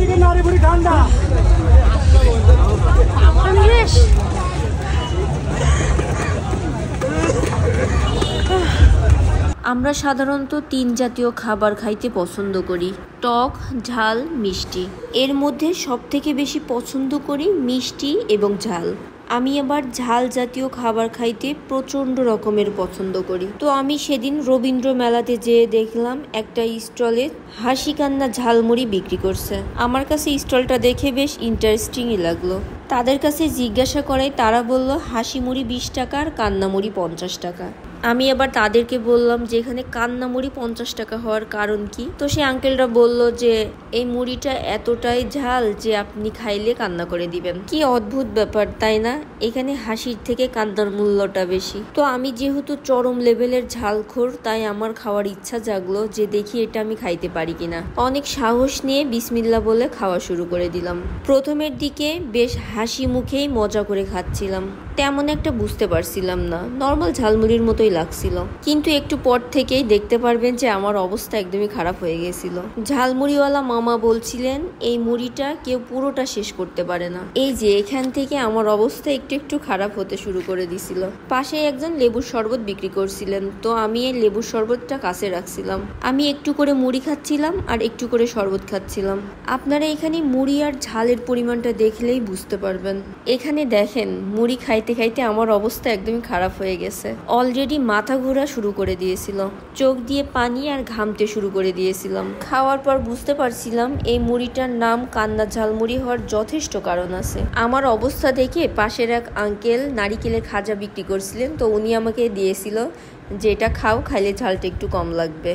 আমরা সাধারণত 3 জাতীয় খাবার খাইতে পছন্দ করি: টক, ঝাল, মিষ্টি। এর মধ্যে সবথেকে বেশি পছন্দ করি মিষ্টি এবং ঝাল। আমি আবার ঝাল জাতীয় খাবার খাইতে প্রচণ্ড রকমের পছন্দ করি। তো আমি সেদিন রবীন্দ্র মেলাতে যেয়ে দেখলাম একটা স্টলে হাসি কান্না ঝালমুড়ি বিক্রি করছে। আমার কাছে স্টলটা দেখে বেশ ইন্টারেস্টিংই লাগলো। তাদের কাছে জিজ্ঞাসা করায় তারা বলল হাসি মুড়ি 20 টাকা আর কান্না মুড়ি 50 টাকা। আমি আবার তাদেরকে বললাম যে এখানে কান্না মুড়ি 50 টাকা হওয়ার কারণ কি। তো সে আঙ্কেলরা বলল যে এই মুড়িটা এতটাই ঝাল যে আপনি খাইলে কান্না করে দিবেন। কি অদ্ভুত ব্যাপার, তাই না? এখানে হাসির থেকে কান্নার মূল্যটা বেশি। তো আমি যেহেতু চরম লেভেলের ঝালখোর, তাই আমার খাওয়ার ইচ্ছা জাগলো যে দেখি এটা আমি খাইতে পারি কিনা। অনেক সাহস নিয়ে বিসমিল্লাহ বলে খাওয়া শুরু করে দিলাম। প্রথমের দিকে বেশ হাসি মুখেই মজা করে খাচ্ছিলাম, তেমন একটা বুঝতে পারছিলাম না, নর্মাল ঝালমুড়ির মতোই লাগছিল। কিন্তু একটু পর থেকেই দেখতে পারবেন যে আমার অবস্থা একদমই খারাপ হয়ে গেছিল। ঝালমুড়িওয়ালা মামা বলছিলেন এই মুড়িটা কেউ পুরোটা শেষ করতে পারে না। এই যে এখান থেকে আমার অবস্থা একটু একটু খারাপ হতে শুরু করে দিছিল। পাশে একজন লেবুর শরবত বিক্রি করছিলেন, তো আমি এই লেবুর শরবতটা কাছে রাখছিলাম। আমি একটু করে মুড়ি খাচ্ছিলাম আর একটু করে শরবত খাচ্ছিলাম। আপনারা এখানে মুড়ি আর ঝালের পরিমাণটা দেখলেই বুঝতে পারবেন। এখানে দেখেন মুড়ি খাইতে খাইতে আমার অবস্থা একদমই খারাপ হয়ে গেছে। অলরেডি মাথা ঘোরা শুরু করে দিয়েছিল, চোখ দিয়ে পানি আর ঘামতে শুরু করে দিয়েছিলাম। খাওয়ার পর বুঝতে পারছিলাম এই মুড়িটার নাম কান্না ঝালমুড়ি হওয়ার যথেষ্ট কারণ আছে। আমার অবস্থা দেখে পাশের এক আঙ্কেল নারিকেলের খাজা বিক্রি করছিলেন, তো উনি আমাকে দিয়েছিল যে এটা খাও, খাইলে ঝালটা একটু কম লাগবে।